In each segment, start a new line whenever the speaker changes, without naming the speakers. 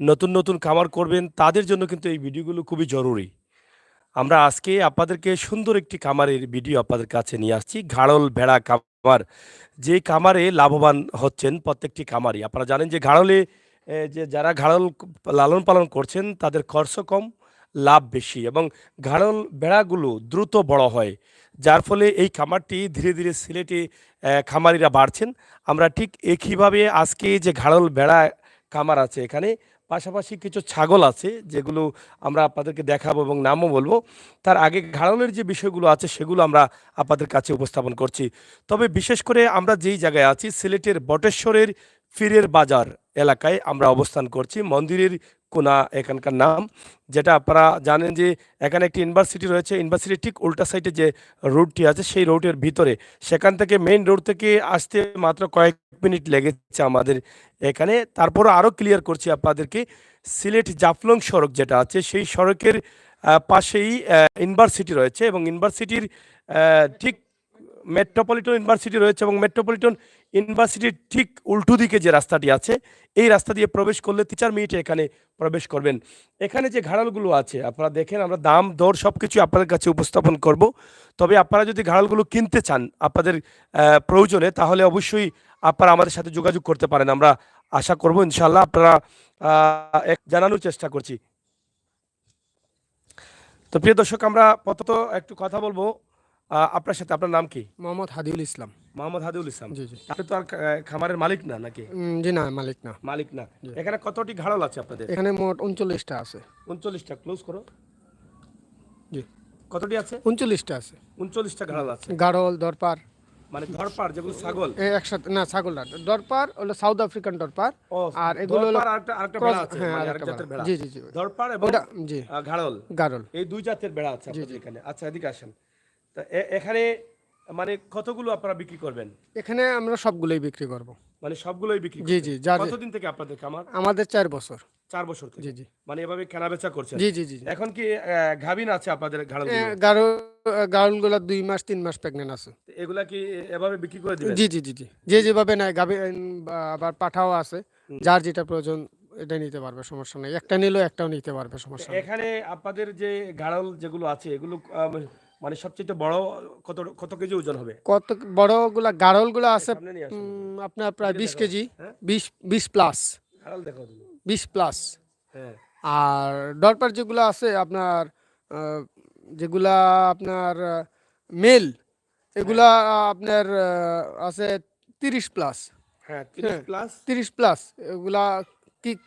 নতুন নতুন খামার করবেন তাদের জন্য কিন্তু এই ভিডিওগুলো খুবই জরুরি। আমরা আজকে আপনাদেরকে সুন্দর একটি খামারের ভিডিও আপনাদের কাছে নিয়ে আসছি। ঘাড়ল ভেড়া খামার। যে খামারে লাভবান হচ্ছেন প্রত্যেকটি খামারি। আপনারা জানেন যে ঘাড়লে যে যারা ঘাড়ল লালন পালন করছেন তাদের খরচ কম, লাভ বেশি এবং ঘাড়ল ভেড়াগুলো দ্রুত বড় হয়। যার ফলে এই খামারটি ধীরে ধীরে সিলেটে খামারিরা বাড়ছেন। আমরা ঠিক একইভাবে আজকে যে ঘাড়ল ভেড়া খামার আছে এখানে, পাশাপাশি কিছু ছাগল আছে যেগুলো আমরা আপনাদেরকে দেখাবো এবং নামও বলবো। তার আগে ঘাড়লের যে বিষয়গুলো আছে সেগুলো আমরা আপনাদের কাছে উপস্থাপন করছি। তবে বিশেষ করে আমরা যেই জায়গায় আছি সিলেটের বটেশ্বরের ফিরের বাজার এলাকায় আমরা অবস্থান করছি। মন্দিরের কোনা এখানকার নাম, যেটা আপনারা জানেন যে এখানে একটি ইউনিভার্সিটি রয়েছে। ইউনিভার্সিটির ঠিক উল্টা সাইডে যে রোডটি আছে সেই রোডের ভিতরে, সেখান থেকে মেইন রোড থেকে আসতে মাত্র কয়েক মিনিট লেগেছে আমাদের এখানে। তারপরও আরও ক্লিয়ার করছি আপনাদেরকে, সিলেট জাফলং সড়ক যেটা আছে সেই সড়কের পাশেই ইউনিভার্সিটি রয়েছে এবং ইউনিভার্সিটির ঠিক মেট্রোপলিটন ইউনিভার্সিটি রয়েছে এবং মেট্রোপলিটন ইউনিভার্সিটির ঠিক উল্টো দিকে যে রাস্তাটি আছে এই রাস্তা দিয়ে প্রবেশ করলে 3-4 মিনিটে এখানে প্রবেশ করবেন। এখানে যে ঘাড়ালগুলো আছে আপনারা দেখেন, আমরা দাম দর সব কিছু আপনাদের কাছে উপস্থাপন করব। তবে আপনারা যদি ঘাড়ালগুলো কিনতে চান আপনাদের প্রয়োজনে, তাহলে অবশ্যই আপনারা আমাদের সাথে যোগাযোগ করতে পারেন। আমরা আশা করব ইনশাল্লাহ আপনারা জানানোর চেষ্টা করছি। তো প্রিয় দর্শক, আমরা প্রথমত একটু কথা বলবো আপনার সাথে। আপনার নাম কি?
মোহাম্মদ হাদিউল ইসলাম।
মোহাম্মদ হাদিউল ইসলাম।
জি, জি।
আপনি তো আর খামারের মালিক না নাকি?
জি না, মালিক না।
মালিক না।
জি।
এখানে কতটি ঘাড়ল আছে আপনাদের?
এখানে মোট 39টা আছে।
39টা। ক্লোজ করো।
জি।
কতটি আছে?
39টা আছে।
39টা ঘাড়ল আছে।
গাড়ল, দরপার
মানে ধরপার যেগুলো ছাগল।
একসাথে না, ছাগল না। দরপার হলো সাউথ আফ্রিকান দরপার।
ও,
আর এগুলো হলো
ধরপার আরেকটা
ক্রস।
ভেড়া আছে,
হ্যাঁ,
মানে আরেক
আরেকটা
জাতের
ভেড়া।
ভেড়া।
জি, জি, জি।
ধরপার এবং
ওটা জি,
ঘাড়ল,
গাড়ল।
এই দুই জাতের ভেড়া আছে
জি,
আপনাদের
জি।
এখানে। আচ্ছা, এদিকে আসেন। তা এখানে মানে কতগুলো আপনারা বিক্রি করবেন?
এখানে আমরা সবগুলোই বিক্রি করব।
মানে সবগুলোই বিক্রি
জি,
করবেন?
জি।
কতদিন থেকে আপনাদের খামার?
আমাদের 4 বছর।
4 বছর
জি,
থেকে।
জি।
মানে এভাবে কেনাবেচা করছেন।
জি, জি, জি, জি।
এখন কি গাভীন আছে আপনাদের ঘাড়লগুলো?
গাড়লগুলা 2 মাস 3 মাস প্রেগন্যান্ট আছে।
এগুলা কি এভাবে বিক্রি করে দিবেন?
জি, জি, জি, জি। যে যেভাবে নেয় আবার পাঠাও আছে।
হুম।
যার যেটা প্রয়োজন এটা নিতে পারবে, সমস্যা নাই। একটা নিলেও একটাও নিতে পারবে,
তো
সমস্যা নেই।
এখানে আপনাদের যে গাড়ল যেগুলো আছে এগুলো মানে সবচেয়ে বড় কত কত কেজি ওজন হবে?
কত বড়গুলা গাড়লগুলা আছে
সামনে নিয়ে আসেন একটু।
আপনার প্রায়
এদিকে
20
দেখাও।
কেজি,
হ্যাঁ?
20 প্লাস,
গাড়ল দেখাও তুমি।
20 প্লাস।
হ্যাঁ।
আর দরপার যেগুলো আছে আপনার আ যেগুলা আপনার মেল,
হ্যাঁ।
এগুলা আপনার আছে 30 প্লাস।
হ্যাঁ, 30
হ্যাঁ,
প্লাস।
30 প্লাস এগুলা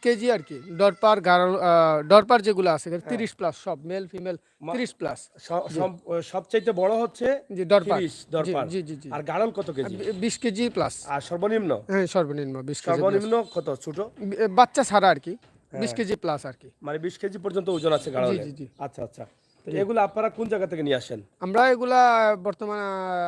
কেজি আর কি। দরপার গাড়ল দরপার যেগুলো আছে এখানে
হ্যাঁ।
30 প্লাস, সব মেল ফিমেল
মা
30 প্লাস। জি,
সবচাইতে বড় হচ্ছে
জি দরপার।
30
জি,
দরপার।
জি, জি, জি।
আর গাড়ল কত কেজি?
20 KG plus.
আর সর্বনিম্ন?
হ্যাঁ, সর্বনিম্ন 20 কেজি প্লাস।
সর্বনিম্ন কত ছোট?
বাচ্চা ছাড়া আর কি। 20
হ্যাঁ।
কেজি প্লাস আর কি।
মানে 20 কেজি পর্যন্ত ওজন আছে
জি,
গাড়লের।
জি, জি।
আচ্ছা, আচ্ছা। তো এগুলো আপনারা কোন জায়গা থেকে নিয়ে আসেন?
আমরা এগুলা বর্তমানে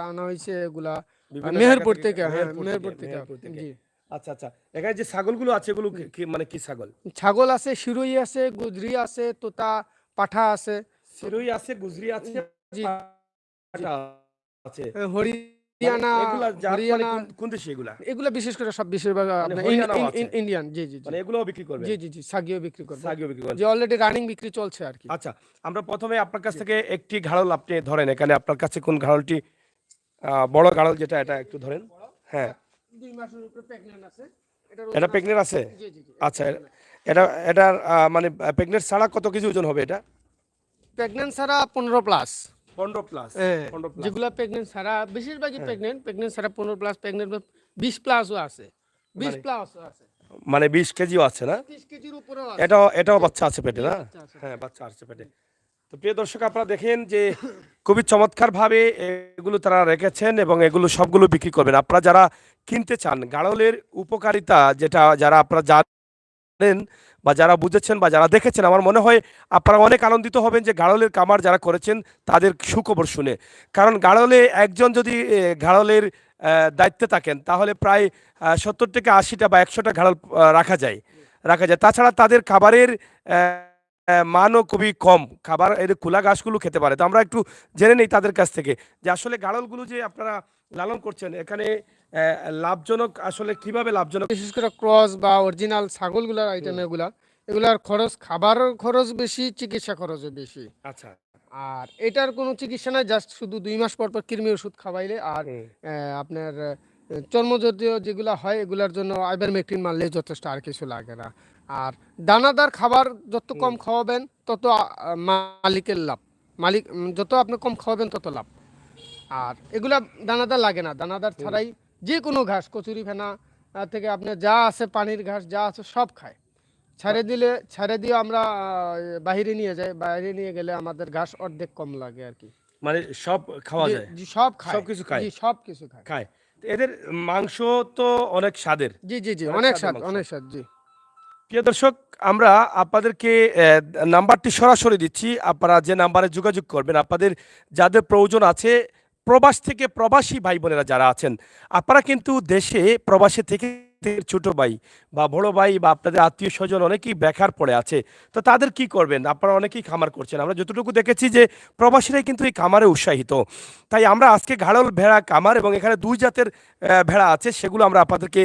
আনা হয়েছে এগুলা
বিভিন্ন জায়গা
মেহেরপুর
থেকে?
থেকে। হ্যাঁ,
মেহেরপুর থেকে।
মেহেরপুর থেকে।
মেহেরপুর থেকে।
জি।
আচ্ছা, আচ্ছা। এখানে যে ছাগলগুলো আছে এগুলো মানে কি ছাগল?
ছাগল আছে, শিরোই আছে, গুজরি আছে, তোতা, পাঠা আছে।
সিরোই আছে, গুজরি আছে,
জি, জি।
পাঠা আছে। মানে
হরিয়ানা,
এগুলা জাত মানে
হরিয়ানা
কোন দেশি এগুলা?
এগুলা বিশেষ করে সব বেশিরভাগ
মানে
আপনার
হরিয়ানাও আছে।
ইন্ডিয়ান। জি, জি, জি।
মানে এগুলোও বিক্রি করবেন?
জি, জি, জি। সাগিও বিক্রি করব।
ছাগিও বিক্রি করেন?
যে অলরেডি রানিং বিক্রি চলছে আর কি।
আচ্ছা, আমরা প্রথমে আপনার কাছ থেকে একটি ঘাড়ল আপনি ধরেন। এখানে আপনার কাছে কোন ঘাড়লটি বড় ঘাড়ল যেটা, এটা একটু ধরেন। হ্যাঁ।
2 মাসের উপরে প্রেগন্যান্ট আছে।
এটা
ওজন
প্রেগনেন্ট আছে?
জি, জি, জি।
আচ্ছা, এটার মানে প্রেগনেন্ট ছাড়া কত কেজি ওজন হবে এটা?
প্রেগন্যান্ট ছাড়া 15 প্লাস।
15 প্লাস।
হ্যাঁ,
15 প্লাস।
যেগুলা প্রেগন্যান্ট ছাড়া বেশিরভাগই
হ্যাঁ।
প্রেগন্যান্ট ছাড়া 15 প্লাস, প্রেগন্যান্ট 20 প্লাসও আছে। 20
মানে
প্লাসও আছে।
মানে 20 কেজিও আছে না?
30 কেজির উপরেও আছে।
এটাও বাচ্চা আছে পেটে
জি,
না?
বাচ্চা আছে।
হ্যাঁ, বাচ্চা আছে পেটে। তো প্রিয় দর্শক, আপনারা দেখেন যে খুবই চমৎকারভাবে এগুলো তারা রেখেছেন এবং এগুলো সবগুলো বিক্রি করবেন। আপনারা যারা কিনতে চান, গাড়লের উপকারিতা যেটা যারা আপনারা জানেন বা যারা বুঝেছেন বা যারা দেখেছেন, আমার মনে হয় আপনারা অনেক আনন্দিত হবেন যে গাড়লের কামার যারা করেছেন তাদের সুখবর শুনে। কারণ গাড়লে একজন যদি গাড়লের দায়িত্বে থাকেন তাহলে প্রায় 70 থেকে 80টা বা 100টা গাড়ল রাখা যায়। তাছাড়া তাদের খাবারের মানও খুবই কম। খাবার এর খোলা ঘাসগুলো খেতে পারে। তো আমরা একটু জেনে নেই তাদের কাছ থেকে যে আসলে গাড়লগুলো যে আপনারা লালন করছেন এখানে লাভজনক আসলে কিভাবে লাভজনক?
বিশেষ করে ক্রস বা অরিজিনাল ছাগলগুলার
হুম,
আইটেম এগুলার খরচ, খাবার খরচ বেশি, চিকিৎসা খরচও বেশি।
আচ্ছা।
আর এটার কোনো চিকিৎসা নাই, জাস্ট শুধু ২ মাস পর পর কৃমি ওষুধ খাওয়াইলে আর
হুম,
আপনার চর্মজাতীয় যেগুলা হয় এগুলার জন্য আইভারমেকটিন মারলে যথেষ্ট, আর কিছু লাগে না। আর দানাদার খাবার যত
হুম,
কম খাওয়াবেন তত মালিকের লাভ। যত আপনি কম খাওয়াবেন তত লাভ। আর এগুলা দানাদার লাগে না, দানাদার
হুম।
ছাড়াই যে কোনো ঘাস, কচুরি ফেনা থেকে আপনার যা আছে, পানির ঘাস যা আছে সব খায়। ছেড়ে দিয়ে আমরা বাহিরে নিয়ে যাই, বাইরে নিয়ে গেলে আমাদের ঘাস অর্ধেক কম লাগে আর কি।
মানে সব খাওয়া
জি
যায়?
জি, সব খায়।
সবকিছু খায়?
জি, সব কিছু খায়।
খায়। তো এদের মাংস তো অনেক স্বাদের।
জি জি জি,
অনেক
অনেক
স্বাদের
স্বাদ,
মাংস।
অনেক স্বাদ। জি
প্রিয় দর্শক, আমরা আপনাদেরকে নাম্বারটি সরাসরি দিচ্ছি। আপনারা যে নাম্বারে যোগাযোগ করবেন, আপনাদের যাদের প্রয়োজন আছে, প্রবাস থেকে প্রবাসী ভাই বোনেরা যারা আছেন, আপনারা কিন্তু দেশে প্রবাসে থেকে ছোট ভাই বা বড় ভাই বা আপনাদের আত্মীয় স্বজন অনেকেই বেকার পড়ে আছে। তো তাদের কি করবেন? আপনারা অনেকেই খামার করছেন। আমরা যতটুকু দেখেছি যে প্রবাসীরাই কিন্তু এই খামারে উৎসাহিত। তাই আমরা আজকে ঘাড়ল ভেড়া খামার এবং এখানে ২ জাতের ভেড়া আছে, সেগুলো আমরা আপনাদেরকে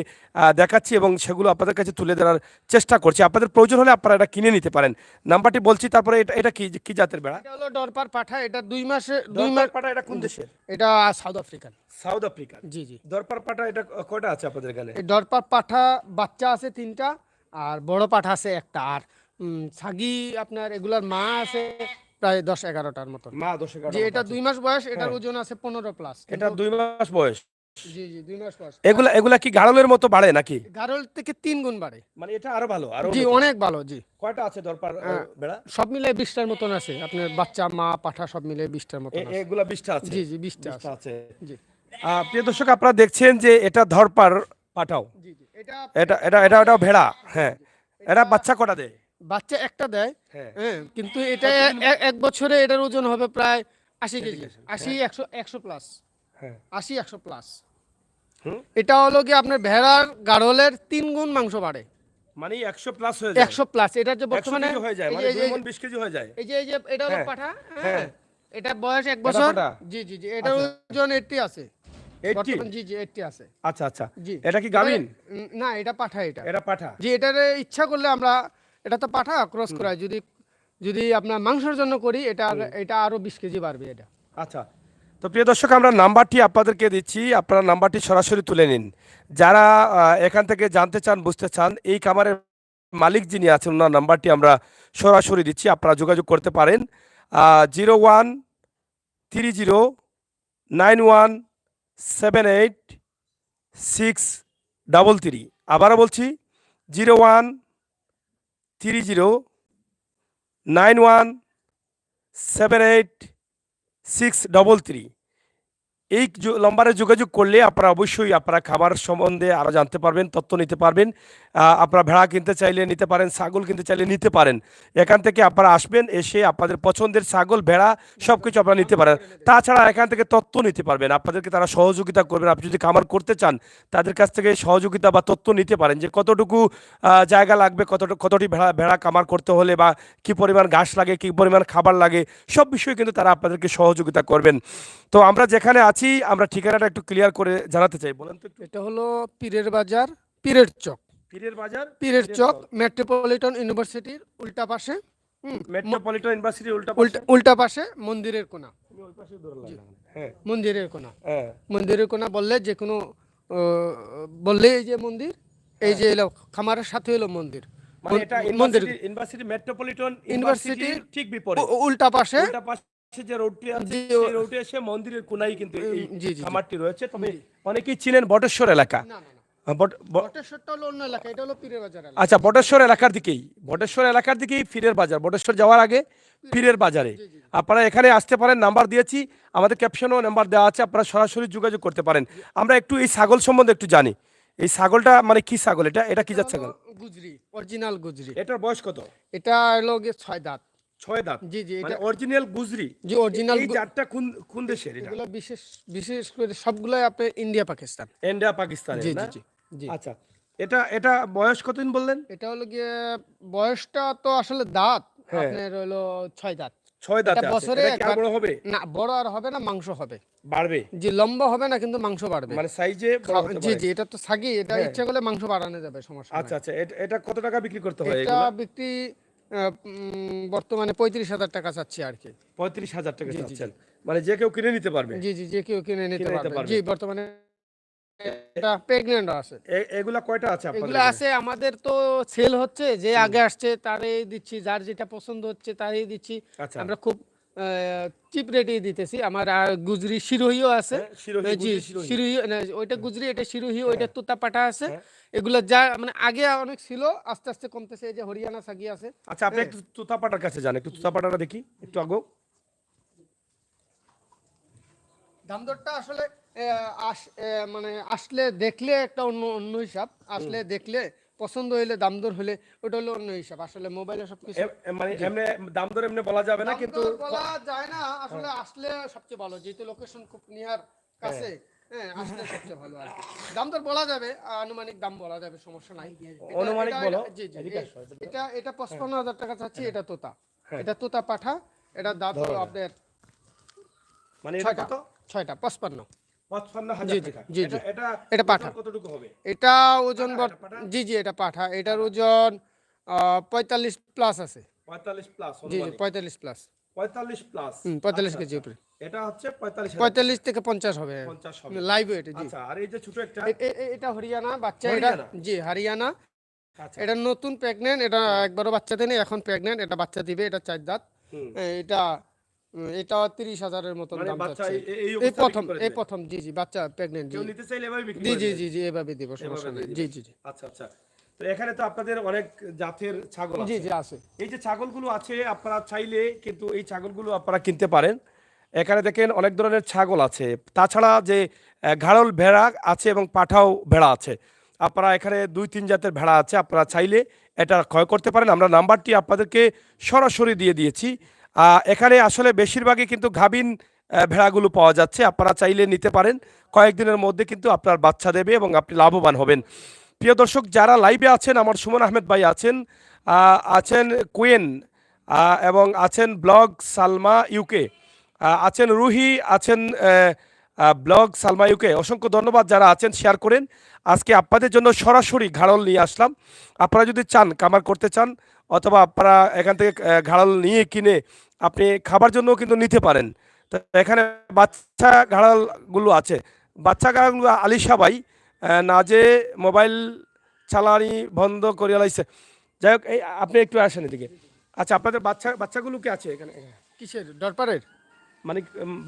দেখাচ্ছি এবং সেগুলো আপনাদের কাছে তুলে ধরার চেষ্টা করছি। আপনাদের প্রয়োজন হলে আপনারা এটা কিনে নিতে পারেন। নাম্বারটি বলছি, তারপরে এটা এটা কি জাতের ভেড়া?
এটা হলো ডরপার পাঠা। এটা ২ মাসে ২ মাস।
দরপার পাটা এটা কোন দেশের?
এটা সাউথ আফ্রিকান।
সাউথ আফ্রিকার।
জি জি,
দরপার পাটা এটা কয়টা আছে আপনাদের এখানে?
এই ডরপার পাঠা বাচ্চা আছে ৩টা, আর বড় পাঠা আছে একটা। আর ছাগি আপনার এগুলার মা আছে প্রায় ১০-১১টার মতন।
মা ১০-১১
জি,
টা মতো
এটা
আছে।
২ মাস বয়স, এটার
হ্যাঁ,
ওজন আছে ১৫ প্লাস।
এটা
কিন্তু
২ মাস বয়স।
জি জি, ২ মাস বয়স।
এগুলা এগুলা কি গাড়লের মতো বাড়ে নাকি?
গারল থেকে ৩ গুণ বাড়ে।
মানে এটা আরো ভালো, আরো
জি,
উন্নত।
অনেক ভালো। জি,
কয়টা আছে দরপার ভেড়া?
সব মিলে ২০টার মতন আছে। আপনার বাচ্চা, মা, পাঠা সব মিলে ২০টার মতন আছে।
এগুলা ২০ টা আছে?
জি জি, ২০টা
২০ টা
আছে।
আছে।
জি
প্রিয় দর্শক, আপনারা দেখছেন যে এটা ধরপার পাঠাও।
জি জি, এটা
এটাও ভেড়া।
জি
হ্যাঁ।
জি,
এরা
এটা
বাচ্চা কটা দেয়?
বাচ্চা একটা দেয়।
হ্যাঁ।
হ্যাঁ, কিন্তু এটা
কতদিন?
১ বছরে এটার ওজন হবে প্রায় ৮০ কেজি।
এদিকে আসেন।
৮০,
হ্যাঁ,
১০০ প্লাস।
হ্যাঁ।
৮০, ১০০ প্লাস।
হুম।
এটা হলো কি আপনার ভেড়ার গাড়লের ৩ গুণ মাংস বাড়ে।
মানে ১০০ প্লাস হয়ে যায়?
১০০ প্লাস। এটা যে
১০০
বর্তমানে
কেজি হয়ে যায়?
এই যে
মানে
এই
২
যে
মণ ২০ কেজি হয়ে যায়?
এই যে এটা হলো
হ্যাঁ,
পাঠা।
হ্যাঁ।
হ্যাঁ, এটা বয়স ১
এটা
বছর।
পাঠা?
জি জি জি, এটার
আচ্ছা।
ওজন ৮০ আছে
80?
বর্তমান। জি জি, ৮০ আছে।
আচ্ছা, আচ্ছা।
জি,
এটা কি
এবারে
গাভীন?
না, এটা পাঠা। এটা
এটা পাঠা?
জি, এটারে ইচ্ছা করলে আমরা, এটা তো পাঠা ক্রস করাই, যদি যদি আপনার মাংসের জন্য করি, এটা আরো ২০ কেজি বাড়বে এটা।
আচ্ছা। তো প্রিয় দর্শক, আমরা নাম্বারটি আপনাদেরকে দিচ্ছি। আপনারা নাম্বারটি সরাসরি তুলে নিন। যারা এখান থেকে জানতে চান, বুঝতে চান, এই খামারের মালিক যিনি আছেন ওনার নাম্বারটি আমরা সরাসরি দিচ্ছি। আপনারা যোগাযোগ করতে পারেন 013091786333। আবারও বলছি 013091786333। এই নম্বরে যোগাযোগ করলে আপনারা অবশ্যই আপনারা খাবার সম্বন্ধে আরও জানতে পারবেন, তথ্য নিতে পারবেন। আপনারা ভেড়া কিনতে চাইলে নিতে পারেন, ছাগল কিনতে চাইলে নিতে পারেন। এখান থেকে আপনারা আসবেন, এসে আপনাদের পছন্দের ছাগল, ভেড়া সব কিছু আপনারা নিতে পারেন। তাছাড়া এখান থেকে তথ্য নিতে পারবেন, আপনাদেরকে তারা সহযোগিতা করবেন। আপনি যদি খামার করতে চান, তাদের কাছ থেকে সহযোগিতা বা তথ্য নিতে পারেন যে কতটুকু জায়গা লাগবে, কতটি ভেড়া ভেড়া খামার করতে হলে, বা কী পরিমাণ ঘাস লাগে, কী পরিমাণ খাবার লাগে, সব বিষয়ে কিন্তু তারা আপনাদেরকে সহযোগিতা করবেন। তো আমরা যেখানে আছি, আমরা ঠিকানাটা একটু ক্লিয়ার করে জানাতে চাই। বলেন তো একটু।
এটা হলো পীরের বাজার, পীরের চক।
পীরের বাজার,
পীরের
পীরের
চক
চক।
মেট্রোপলিটন ইউনিভার্সিটির উল্টা পাশে।
মেট্রোপলিটন ইউনিভার্সিটির উল্টা পাশে।
উল্টা পাশে মন্দিরের কোণা।
তুমি ওই পাশে ধরে লাগলাম। হ্যাঁ,
মন্দিরের কোণা।
হ্যাঁ,
মন্দিরের কোণা বললে যে কোনো বললে এই যে মন্দির, এই যে এলো খামারের সাথে হলো মন্দির।
মানে এটা
মন্দির
ইউনিভার্সিটি মেট্রোপলিটন ইউনিভার্সিটির
ইউনিভার্সিটির
ঠিক বিপরীত।
উল্টা পাশে।
উল্টা পাশে যে রোডটি আছে,
জি
সেই রোডে এসে মন্দিরের কোনায় কিন্তু এই
জি জি জি।
খামারটি রয়েছে। তবে অনেকেই চিনেন বটেশ্বর এলাকা।
না না না, বটেশ্বরটা হলো অন্য এলাকা, এটা হলো পীরের বাজার এলাকা।
আচ্ছা, বটেশ্বর এলাকার দিকেই, বটেশ্বর এলাকার দিকেই পীরের বাজার। বটেশ্বর যাওয়ার আগে পীরের বাজারে
জি জি জি।
আপনারা এখানে আসতে পারেন। নাম্বার দিয়েছি, আমাদের ক্যাপশনেও নাম্বার দেওয়া আছে, আপনারা সরাসরি যোগাযোগ করতে পারেন। আমরা একটু এই ছাগল সম্বন্ধে একটু জানি। এই ছাগলটা মানে কি ছাগল? এটা কি জাত
এটা
ছাগল?
হলো গুজরি, অরিজিনাল গুজরি।
এটার বয়স কত?
এটা হলো গিয়ে ৬ দাঁত।
৬ দাঁত?
জি জি,
মানে
এটা
অরিজিনাল গুজরি।
জি অরিজিনাল।
এই জাতটা কোন কোন দেশের এটা?
এগুলো বিশেষ বিশেষ করে সবগুলাই আপনার ইন্ডিয়া পাকিস্তান।
ইন্ডিয়া পাকিস্তানের
জি
না?
জি জি জি।
আচ্ছা। এটা এটা বয়স কতদিন বললেন?
এটা হলো গিয়ে বয়সটা তো আসলে দাঁত
হ্যাঁ।
আপনার হলো ৬ দাঁত।
ছয়
এটা
দাঁতে আছে,
বছরে
এটা কি আর
একবার।
বড় হবে?
না, বড় আর হবে না, মাংস হবে।
বাড়বে,
জি, লম্বা হবে না কিন্তু মাংস বাড়বে।
মানে সাইজে বড় হতে
জি
পারে।
জি, এটা তো ছাগি, এটা
হ্যাঁ,
ইচ্ছা করলে মাংস বাড়ানো যাবে, সমস্যা নাই।
আচ্ছা আচ্ছা, এটা এটা কত টাকা বিক্রি করতে হয়
এটা
এগুলা?
বিক্রি বর্তমানে 35,000 টাকা চাচ্ছি আর কি।
35,000 টাকা
জি জি জি
চাচ্ছেন, মানে যে কেউ কিনে নিতে পারবে?
জি জি, যে কেউ কিনে নিতে
কিনে নিতে
পারবে।
পারবে।
জি, বর্তমানে এটা প্রেগনেন্ট আছে।
এগুলা কয়টা আছে আপনাদের
এগুলো
এখানে?
আছে আমাদের তো, সেল হচ্ছে, যে আগে আসছে তারই দিচ্ছি, যার যেটা পছন্দ হচ্ছে তারই দিচ্ছি।
আচ্ছা,
আমরা খুব চিপ রেটেই দিতেছি। আমার গুজরি শিরোহিও আছে।
হ্যাঁ, শিরোহী,
জি,
গুজরি শিরোহী।
শিরোহি না, ওইটা গুজরি, এটা শিরোহি,
হ্যাঁ,
ওইটা তোতা পাঠা আছে।
হ্যাঁ।
এগুলো যা মানে আগে অনেক ছিল, আস্তে আস্তে কমতেছে। এই যে হরিয়ানা সাগি আছে।
আচ্ছা, আপনি
হ্যাঁ,
একটু তুতাপাটার কাছে যান, একটু তুতাপাটাটা দেখি একটু আগো।
দাম দরটা আসলে মানে আসলে দেখলে একটা অন্য অন্য হিসাব, আসলে দেখলে পছন্দ হইলে, দাম দর হলে, ওটা হলো অন্য হিসাব। আসলে মোবাইলে সবকিছু
মানে
জি,
এমনি দাম দর এমনি বলা যাবে না
দাম
কিন্তু
দর বলা যায় না, আসলে আসলে সবচেয়ে ভালো, যেহেতু লোকেশন খুব নিয়ার
হ্যাঁ,
কাছে। হ্যাঁ, আসলে সবচেয়ে ভালো আর কি। দাম দর বলা যাবে, আনুমানিক দাম বলা যাবে, সমস্যা নাই।
অনুমানিক বলো।
জি জি,
এদিকে আসো, এদিকে।
এটা 55,000 টাকা চাচ্ছি। এটা তোতা,
হ্যাঁ,
এটা তোতা পাঠা। এটা দাঁত
ধরো
হলো
না।
আপনার
মানে এটা
ছয়টা,
কত?
ছয়টা 55।
55,000
জি জি
টাকা।
জি জি,
এটা এটা
এটা
ওজন
পাঠা।
কতটুকু হবে?
এটা ওজন
পাঠা, এটা পাঠা?
জি জি, এটা পাঠা। এটার
পাঠা।
ওজন 45 প্লাস আছে।
45 প্লাস
জি জি,
অনুমানিক।
45 প্লাস।
45 প্লাস।
45
আচ্ছা
কেজি
আচ্ছা।
উপরে।
এটা হচ্ছে 45,000 টাকা।
45 থেকে 50 হবে
50 হবে।
Live weight. জি,
আচ্ছা, আর এই যে ছোট একটা
এটা হরিয়ানা বাচ্চা। এটা
হরিয়ানা।
জি, হরিয়ানা।
আচ্ছা।
এটা নতুন প্রেগনেন্ট, এটা একবারও বাচ্চা দেয়নি, এখন প্রেগনেন্ট। এটা বাচ্চা দিবে, এটা 4 দাঁত।
হুম।
এটা এটা 30,000-এর মতন
মানে
দাম
বাচ্চা
চাচ্ছে।
এই
এই
অবস্থায়
প্রথম,
বিক্রি করে
এই
দিবেন?
প্রথম। জি জি, বাচ্চা প্রেগনেন্ট।
কেউ
জি
নিতে চাইলে এভাবে বিক্রি
জি
করে
জি
দিবেন?
জি জি, এভাবে দিব,
এভাবে
সমস্যা নেই।
দিয়ে
জি
দিবেন।
জি জি
আচ্ছা আচ্ছা। তো এখানে তো আপনাদের অনেক জাতের ছাগল
জি
আছে।
জি, আছে।
এই যে ছাগলগুলো আছে, আপনারা চাইলে কিন্তু এই ছাগলগুলো আপনারা কিনতে পারেন। এখানে দেখেন অনেক ধরনের ছাগল আছে। তাছাড়া যে ঘাড়ল ভেড়া আছে এবং পাঠাও ভেড়া আছে। আপনারা এখানে ২-৩ জাতের ভেড়া আছে। আপনারা চাইলে এটা ক্রয় করতে পারেন। আমরা নাম্বারটি আপনাদেরকে সরাসরি দিয়ে দিয়েছি। এখানে আসলে বেশিরভাগই কিন্তু গাভীন ভেড়াগুলো পাওয়া যাচ্ছে। আপনারা চাইলে নিতে পারেন। কয়েকদিনের মধ্যে কিন্তু আপনার বাচ্চা দেবে এবং আপনি লাভবান হবেন। প্রিয় দর্শক, যারা লাইভে আছেন, আমার সুমন আহমেদ ভাই আছেন, আছেন কুয়েন, এবং আছেন ব্লগ সালমা ইউকে, আছেন রুহি, আছেন ব্লগ সালমা ইউকে। অসংখ্য ধন্যবাদ যারা আছেন, শেয়ার করেন। আজকে আপনাদের জন্য সরাসরি ঘাড়ল নিয়ে আসলাম। আপনারা যদি চান, কামার করতে চান, অথবা আপনারা এখান থেকে ঘাড়ল নিয়ে কিনে আপনি খাবার জন্য কিন্তু নিতে পারেন। তো এখানে বাচ্চা ঘাড়লগুলো আছে। বাচ্চা ঘাড়লগুলো আলিশা ভাই না যে মোবাইল চালানি বন্ধ করে লাইছে। যাই হোক, এই আপনি একটু আসেন এদিকে। আচ্ছা, আপনাদের বাচ্চাগুলো কি আছে এখানে?
কিসের দরবারের?
মানে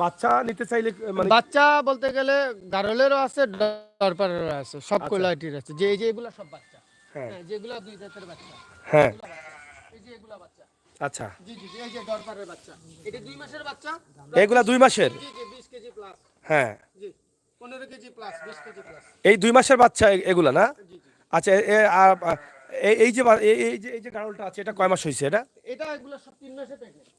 বাচ্চা নিতে চাইলে মানে
বাচ্চা বলতে গেলে গারলেরও আছে, দরবারেরও আছে, সব
আচ্ছা,
কোয়ালিটির আছে। যে এই যে এগুলা সব বাচ্চা।
হ্যাঁ
হ্যাঁ, যেগুলা 2 দাঁতের বাচ্চা।
হ্যাঁ,
এগুলা বাচ্চা। এই যে এগুলা বাচ্চা।
আচ্ছা,
জি জি জি, এই যে দরবারের বাচ্চা। এটা 2 মাসের বাচ্চা।
এগুলা 2 মাসের?
জি জি, 20 কেজি প্লাস।
হ্যাঁ,
জি, 15 কেজি প্লাস, 20 কেজি প্লাস।
এই 2 মাসের বাচ্চা এগুলা না?
জি জি,
আচ্ছা, এই যে এই যে গাড়লটা আছে, এটা কয় মাস হয়েছে এটা?
এটা এগুলা সব 3 মাসে প্রেগনেন্ট।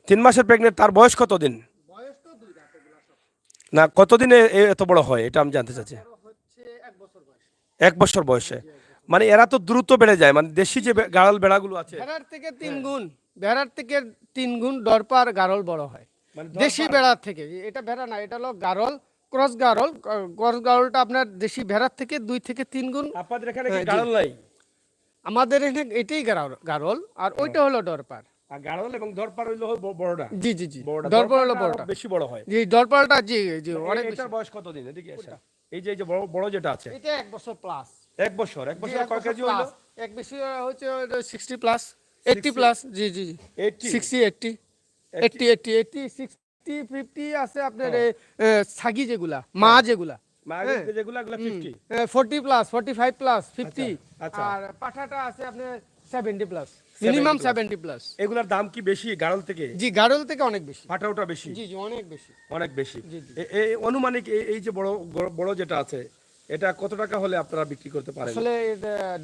3 মাসের প্রেগনেন্ট। তার বয়স কতদিন?
বয়স তো 2 দাঁত এগুলা সব।
না, কতদিনে এত বড় হয় এটা আমি জানতে চাচ্ছি।
বড় হচ্ছে 1 বছর বয়স।
1 বছর বয়সে? মানে এরা তো দ্রুত বেড়ে যায়, মানে দেশি যে গাড়ল ভেড়াগুলো আছে।
ভেড়ার থেকে 3 গুণ, ভেড়ার থেকে 3 গুণ দরপার গারল বড় হয়
মানে
দেশি ভেড়ার থেকে। এটা ভেড়া না, এটা হলো গারল, ক্রস গারল। ক্রস গারলটা আপনার দেশি ভেড়ার থেকে 2 থেকে 3 গুণ।
আপনাদের এখানে কি
হ্যাঁ, জি।
গাড়ল নাই?
আমাদের এখানে এটাই গারল, আর ওইটা হলো দরপার।
আর গাড়ল এবং দরপার হইলো বড়টা।
জি জি জি,
বড়টা,
দরপার হলো
দরপারটা আরো
বড়টা।
বেশি বড় হয়।
জি, দরপারটা জি জি অনেক বেশি।
এটার বয়স কতদিন? এদিকে আসেন। এই যে বড় বড় যেটা আছে,
এটা 1 বছর প্লাস।
1 বছর। 1
জি,
বছরে
1
কয়
বছর
কেজি হইলো?
প্লাস। এক বেশি হচ্ছে 60 প্লাস, 80 প্লাস। জি জি জি,
80?
60 80 80 80 80 60 50 আছে আপনার।
হ্যাঁ।
ছাগি যেগুলা, মা যেগুলা।
আগের যেগুলো এগুলো 50?
40 প্লাস, 45 প্লাস, 50।
আচ্ছা।
আর পাঠাটা আছে আপনার 70 প্লাস, মিনিমাম 70 প্লাস।
এগুলার দাম কি বেশি গাড়ল থেকে?
জি, গাড়ল থেকে অনেক বেশি।
পাঠাওটা বেশি?
জি জি, অনেক বেশি।
অনেক বেশি।
জি জি,
এই অনুমানিক এই যে বড় বড় যেটা আছে, এটা কত টাকা হলে আপনারা বিক্রি করতে পারেন?
আসলে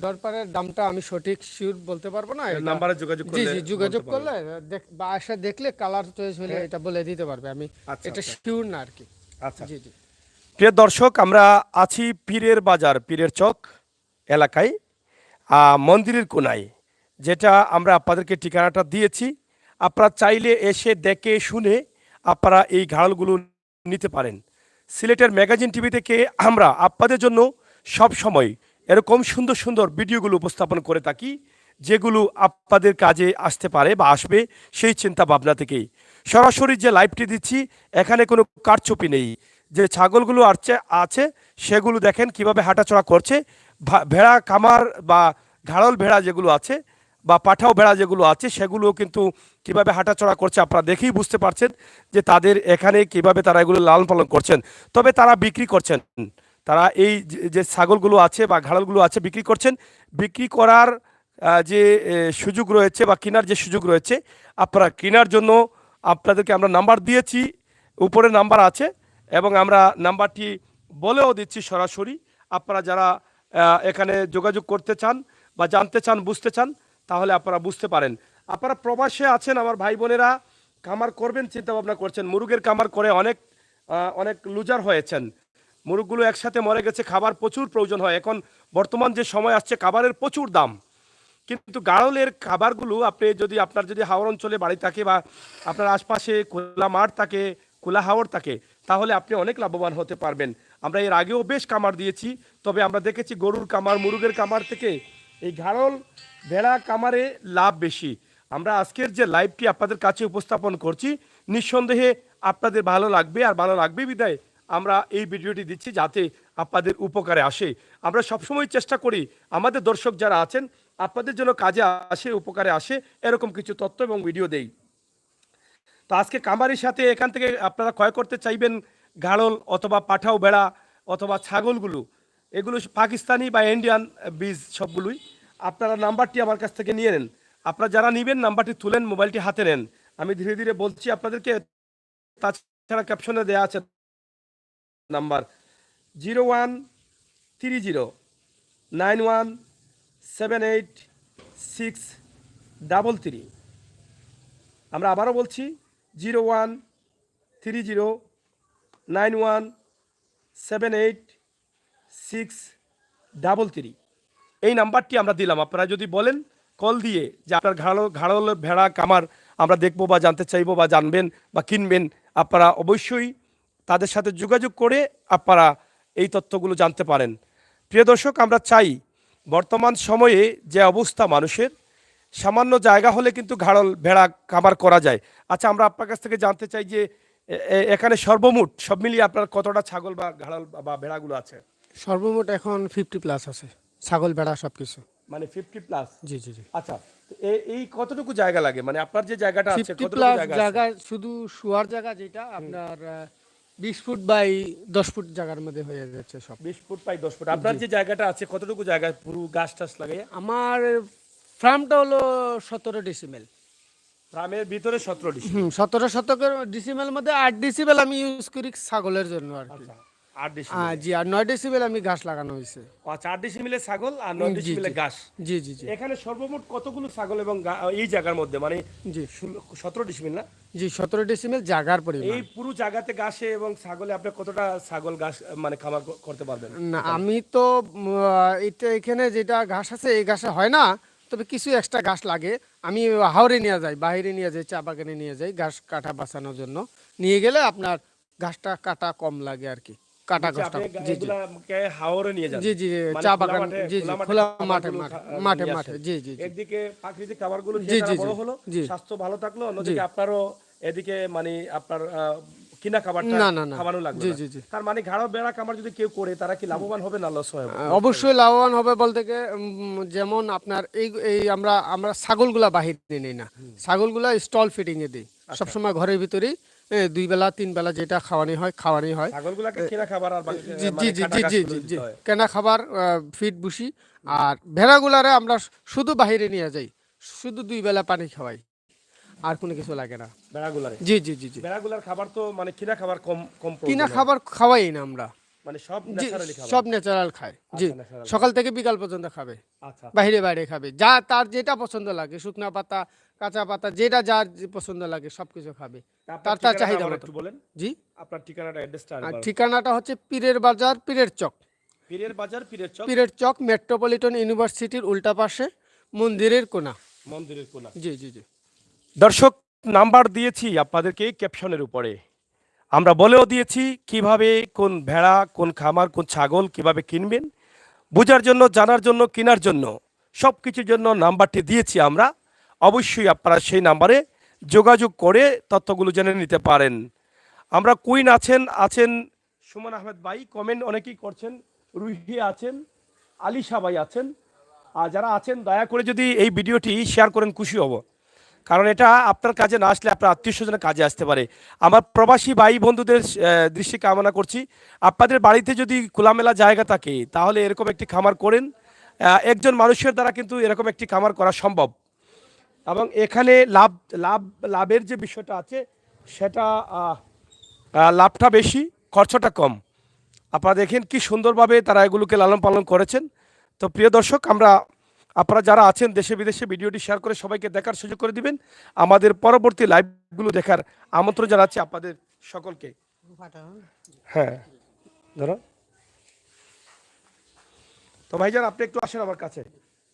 দরপারের দামটা আমি সঠিক শিওর বলতে পারবো না। এটা
নাম্বারে যোগাযোগ
জি
করলে
জি,
বলতে
যোগাযোগ
পারবেন।
করলে বা এসে দেখলে কালার চয়েস হলে এটা বলে দিতে পারবে। আমি
আচ্ছা,
এটা
আচ্ছা।
শিওর না আর কি।
আচ্ছা,
জি জি,
প্রিয় দর্শক, আমরা আছি পীরের বাজার, পীরের চক এলাকায়, মন্দিরের কোনায়, যেটা আমরা আপনাদেরকে ঠিকানাটা দিয়েছি। আপনারা চাইলে এসে দেখে শুনে আপনারা এই ঘাড়লগুলো নিতে পারেন। সিলেটের ম্যাগাজিন টিভি থেকে আমরা আপনাদের জন্য সব সময় এরকম সুন্দর সুন্দর ভিডিওগুলো উপস্থাপন করে থাকি, যেগুলো আপনাদের কাজে আসতে পারে বা আসবে সেই চিন্তা ভাবনা থেকেই। সরাসরি যে লাইভটি দিচ্ছি এখানে কোনো কারচুপি নেই। যে ছাগলগুলো আছে সেগুলো দেখেন কিভাবে হাঁটাচলা করছে। ভেড়া কামার বা ঘাড়ল ভেড়া যেগুলো আছে বা পাঠাও ভেড়া যেগুলো আছে সেগুলো কিন্তু কিভাবে হাঁটাচলা করছে আপনারা দেখেই বুঝতে পারছেন যে তাদের এখানে কিভাবে তারা এগুলো লালন পালন করছেন। তবে তারা বিক্রি করছেন, তারা এই যে ছাগলগুলো আছে বা ঘাড়লগুলো আছে বিক্রি করছেন। বিক্রি করার যে সুযোগ রয়েছে বা কেনার যে সুযোগ রয়েছে, আপনারা কেনার জন্য আপনাদেরকে আমরা নাম্বার দিয়েছি, উপরে নাম্বার আছে এবং আমরা নাম্বারটি বলেও দিচ্ছি সরাসরি। আপনারা যারা এখানে যোগাযোগ করতে চান বা জানতে চান, বুঝতে চান, তাহলে আপনারা বুঝতে পারেন। আপনারা প্রবাসে আছেন আমার ভাই বোনেরা, কামার করবেন চিন্তা ভাবনা করছেন, মুরগের কামার করে অনেক লুজার হয়েছেন। মুরগগুলো একসাথে মরে গেছে, খাবার প্রচুর প্রয়োজন হয়। এখন বর্তমান যে সময় আসছে খাবারের প্রচুর দাম, কিন্তু গাড়লের খাবারগুলো আপনি যদি আপনার যদি হাওর অঞ্চলে বাড়ি থাকে বা আপনার আশপাশে খোলা মাঠ থাকে, খোলা হাওর থাকে, তাহলে আপনি অনেক লাভবান হতে পারবেন। আমরা এর আগেও বেশ কামার দিয়েছি, তবে আমরা দেখেছি গরুর কামার, মুরগের কামার থেকে এই ঘাড়ল ভেড়া কামারে লাভ বেশি। আমরা আজকের যে লাইভটি আপনাদের কাছে উপস্থাপন করছি, নিঃসন্দেহে আপনাদের ভালো লাগবে, আর ভালো লাগবে বিদায় আমরা এই ভিডিওটি দিচ্ছি যাতে আপনাদের উপকারে আসে। আমরা সবসময় চেষ্টা করি আমাদের দর্শক যারা আছেন আপনাদের জন্য কাজে আসে, উপকারে আসে, এরকম কিছু তথ্য এবং ভিডিও দেই। তো আজকে কামারির সাথে এখান থেকে আপনারা ক্রয় করতে চাইবেন ঘাড়ল অথবা পাঠাও ভেড়া অথবা ছাগলগুলো, এগুলো পাকিস্তানি বা ইন্ডিয়ান বীজ সবগুলোই। আপনারা নাম্বারটি আমার কাছ থেকে নিয়ে নেন। আপনারা যারা নেবেন নাম্বারটি তুলেন, মোবাইলটি হাতে নেন। আমি ধীরে ধীরে বলছি আপনাদেরকে, তাছাড়া ক্যাপশনে দেওয়া আছে নাম্বার 013091786333। আমরা আবারও বলছি 013091786333। এই নাম্বারটি আমরা দিলাম। আপনারা যদি বলেন কল দিয়ে যে আপনার ঘাড়ল ভেড়া কামার আমরা দেখবো বা জানতে চাইবো বা জানবেন বা কিনবেন, আপনারা অবশ্যই তাদের সাথে যোগাযোগ করে আপনারা এই তথ্যগুলো জানতে পারেন। প্রিয় দর্শক, আমরা চাই বর্তমান সময়ে যে অবস্থা মানুষের, সামান্য জায়গা হলে কিন্তু ঘাড়ল ভেড়া কামার করা যায়। আচ্ছা, আমরা আপনার কাছ থেকে জানতে চাই যে এখানে সর্বমোট সব মিলিয়ে আপনার কতটা ছাগল বা ঘাড়ল বা ভেড়াগুলো আছে?
সর্বমোট এখন 50+ আছে, ছাগল ভেড়া সবকিছু।
মানে 50+?
জি জি জি।
আচ্ছা, তো এই কতটুকু জায়গা লাগে, মানে আপনার যে জায়গাটা আছে
50
কতটুকু
প্লাস
জায়গা আছে?
জায়গা, শুধু শোয়ার জায়গা যেটা আপনার 20 ফুট বাই 10 ফুট জায়গার মধ্যে হয়ে যাচ্ছে সব।
20 ফুট বাই 10 ফুট। আপনার যে জায়গাটা আছে কতটুকু জায়গা পুরো গাছ টাছ লাগাইয়া?
আমার ফার্মটা হলো 17 ডিসিমেল।
গ্রামের ভিতরে 17 ডিসি।
17 শতকের ডিসিমেল মধ্যে 8 ডিসিমেল আমি ইউজ করি ছাগলের জন্য আর কি।
আচ্ছা, 8 ডিসি।
জি, আর 9 ডিসিমেল আমি ঘাস লাগানো হয়েছে।
আচ্ছা, 8 ডিসি মিলে ছাগল আর 9 ডিসি
জি
মিলে
জি
ঘাস।
জি জি জি
এখানে সর্বমোট কতগুলো ছাগল এবং এই জায়গার মধ্যে, মানে
জি
17 ডিসি মিল না?
জি 17 ডিসিমেল জায়গার
এই
পরিমাণ।
পুরো জায়গাতে ঘাসে এবং ছাগলে আপনি কতটা ছাগল ঘাস মানে খামার করতে পারবেন?
না, আমি তো এটা এখানে যেটা ঘাস আছে এই ঘাসে হয় না, তবে কিছু এক্সট্রা ঘাস লাগে। আমি হাওরে নিয়ে যাই, বাইরে নিয়ে যাই, চা বাগানে নিয়ে যাই ঘাস কাটা বাঁচানোর জন্য। নিয়ে গেলে আপনার ঘাসটা কাটা কম লাগে আর কি, কাটা
নিচে
ঘাসটা।
আপনি
জি জি
এগুলাকে হাওরে নিয়ে যান?
জি জি
মানে
চা
খোলা
বাগান,
মাঠে,
জি জি
খোলা
খোলা মাঠে
খাবারগুলো
মাঠে
নিয়ে
মাঠে
আসেন।
জি জি জি
একদিকে প্রাকৃতিক খাবারগুলো
জি
খেয়ে
জি
তারা বড়
জি
হলো,
জি
স্বাস্থ্য ভালো থাকলো,
জি।
অন্যদিকে আপনারও এদিকে মানে আপনার কিনা খাবারটা
না না না
খাওয়ানো লাগবে
জি
না।
জি জি
তার মানে ঘাড় বেড়া কামার যদি কেউ করে তারা কি লাভবান হবে না লস হবে?
অবশ্যই লাভবান হবে বলতে গিয়ে যেমন আপনার এই এই আমরা আমরা ছাগলগুলা বাহিরে নিই না, ছাগলগুলা স্টল ফিটিং এ দিই সবসময় ঘরের ভিতরেই। 2 বেলা 3 বেলা যেটা খাওয়ানি হয়
ছাগলগুলাকে কিনা খাবার আর
জি
মানে
জি জি
কাটা
জি
ঘাস
জি
গুলো
জি
দিতে
জি
হয়।
কেনা খাবার, ফিড ভুসি। আর ভেড়াগুলারে আমরা শুধু বাহিরে নিয়ে যাই, শুধু 2 বেলা পানি খাওয়াই, আর কোনো কিছু লাগে না।
বেড়াগুলারে,
জি জি জি জি
বেড়াগুলার খাবার তো মানে কিনা খাবার কম কম
কিনা
প্রয়োজন হয়।
খাবার খাওয়াই না আমরা।
মানে সব
জি,
ন্যাচারালি খাবার।
সব ন্যাচারাল খায়। জি,
আচ্ছা, ন্যাচারাল।
সকাল থেকে বিকাল পর্যন্ত খাবে,
আচ্ছা,
বাইরে বাইরে খাবে, যা তার যেটা পছন্দ লাগে, শুকনা পাতা, কাঁচা পাতা, যেটা যার যে পছন্দ লাগে সবকিছু খাবে,
আপনার
তার
ঠিকানাটা
চাহিদা
আবার
মতো।
একটু বলেন।
জি,
আপনার ঠিকানাটা, অ্যাড্রেসটা
আর
আরেকবার।
ঠিকানাটা হচ্ছে পীরের বাজার, পীরের চক।
পীরের বাজার, পীরের চক।
পীরের চক মেট্রোপলিটন ইউনিভার্সিটির উল্টা পাশে, মন্দিরের কোণা।
মন্দিরের কোনা।
জি জি জি
দর্শক, নাম্বার দিয়েছি আপনাদেরকে ক্যাপশনের উপরে। আমরা বলেও দিয়েছি কিভাবে কোন ভেড়া, কোন খামার, কোন ছাগল কিভাবে কিনবেন। বোঝার জন্য, জানার জন্য, কেনার জন্য সবকিছুর জন্য নাম্বারটি দিয়েছি আমরা। অবশ্যই আপনারা সেই নাম্বারে যোগাযোগ করে তথ্যগুলো জেনে নিতে পারেন। আমরা কুইন আছেন সুমন আহমেদ ভাই, কমেন্ট অনেকেই করছেন। রুহি আছেন, আলিশা ভাই আছেন। আর যারা আছেন দয়া করে যদি এই ভিডিওটি শেয়ার করেন খুশি হব, কারণ এটা আপনার কাজে না আসলে আপনার আত্মীয় স্বজনের কাজে আসতে পারে। আমার প্রবাসী ভাই বন্ধুদের দৃষ্টি কামনা করছি, আপনাদের বাড়িতে যদি খোলামেলা জায়গা থাকে তাহলে এরকম একটি খামার করেন। একজন মানুষের দ্বারা কিন্তু এরকম একটি খামার করা সম্ভব, এবং এখানে লাভের যে বিষয়টা আছে সেটা লাভটা বেশি, খরচটা কম। আপনারা দেখেন কি সুন্দরভাবে তারা এগুলোকে লালন পালন করেছেন। তো প্রিয় দর্শক, আপনারা যারা আছেন দেশে বিদেশে ভিডিওটি শেয়ার করে সবাইকে দেখার সুযোগ করে দিবেন। আমাদের পরবর্তী লাইভগুলো দেখার আমন্ত্রণ জানাচ্ছি আপনাদের সকলকে। হ্যাঁ, ধরো তো ভাইজান, আপনি একটু আসেন আমার কাছে।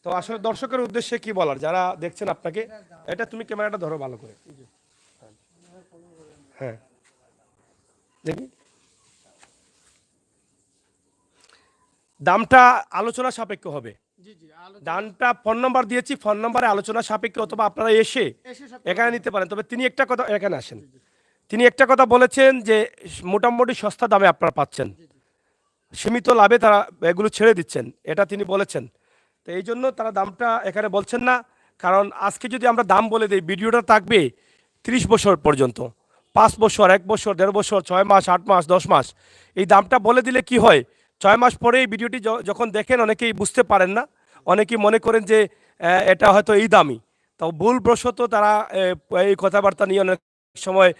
তো আসলে দর্শকের উদ্দেশ্যে কি বলার, যারা দেখছেন আপনাকে, এটা তুমি ক্যামেরাটা ধরো ভালো করে। হ্যাঁ, দেখি দামটা আলোচনা সাপেক্ষ হবে। দামটা ফোন নাম্বার দিয়েছি, ফোন নাম্বারে আলোচনা সাপেক্ষে, অথবা আপনারা এসে এখানে নিতে পারেন। তবে তিনি একটা কথা, এখানে আসেন, তিনি একটা কথা বলেছেন যে মোটামুটি সস্তা দামে আপনারা পাচ্ছেন, সীমিত লাভে তারা এগুলো ছেড়ে দিচ্ছেন, এটা তিনি বলেছেন। তো এই জন্য তারা দামটা এখানে বলছেন না, কারণ আজকে যদি আমরা দাম বলে দিই ভিডিওটা থাকবে 30 বছর পর্যন্ত, 5 বছর, 1 বছর, 1.5 বছর, 6 মাস, 8 মাস, 10 মাস। এই দামটা বলে দিলে কি হয়, 6 মাস পরে এই ভিডিওটি যখন দেখেন অনেকেই বুঝতে পারেন না, অনেকেই মনে করেন যে এটা হয়তো এই দামই। তো ভুলবশত তারা এই কথাবার্তা নিয়ে অনেক সময়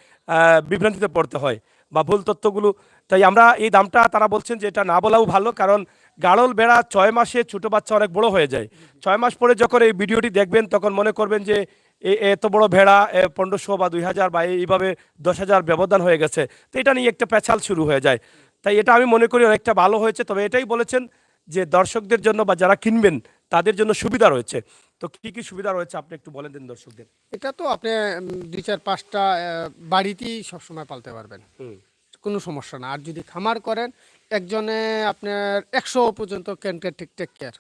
বিভ্রান্তিতে পড়তে হয় বা ভুল তথ্যগুলো। তাই আমরা এই দামটা, তারা বলছেন যে এটা না বলাও ভালো, কারণ গাড়ল ভেড়া 6 মাসে ছোট বাচ্চা অনেক বড় হয়ে যায়। 6 মাস পরে যখন এই ভিডিওটি দেখবেন তখন মনে করবেন যে এত বড় ভেড়া 1500 বা 2000 বা এইভাবে 10,000 ব্যবধান হয়ে গেছে। তো এটা নিয়ে একটা পেঁচাল শুরু হয়ে যায়। তাই এটা আমি মনে করি অনেকটা ভালো হয়েছে। তবে এটাই বলেছেন যে দর্শকদের জন্য বা যারা কিনবেন তাদের জন্য সুবিধা রয়েছে। তো কি কি সুবিধা রয়েছে আপনি একটু বলে দিন দর্শকদের।
এটা তো আপনি 2, 4, 5টা বাড়িতেই সবসময় পালতে পারবেন, কোনো সমস্যা না। আর যদি খামার করেন একজনে আপনার 100 পর্যন্ত ক্যান টেক কেয়ার,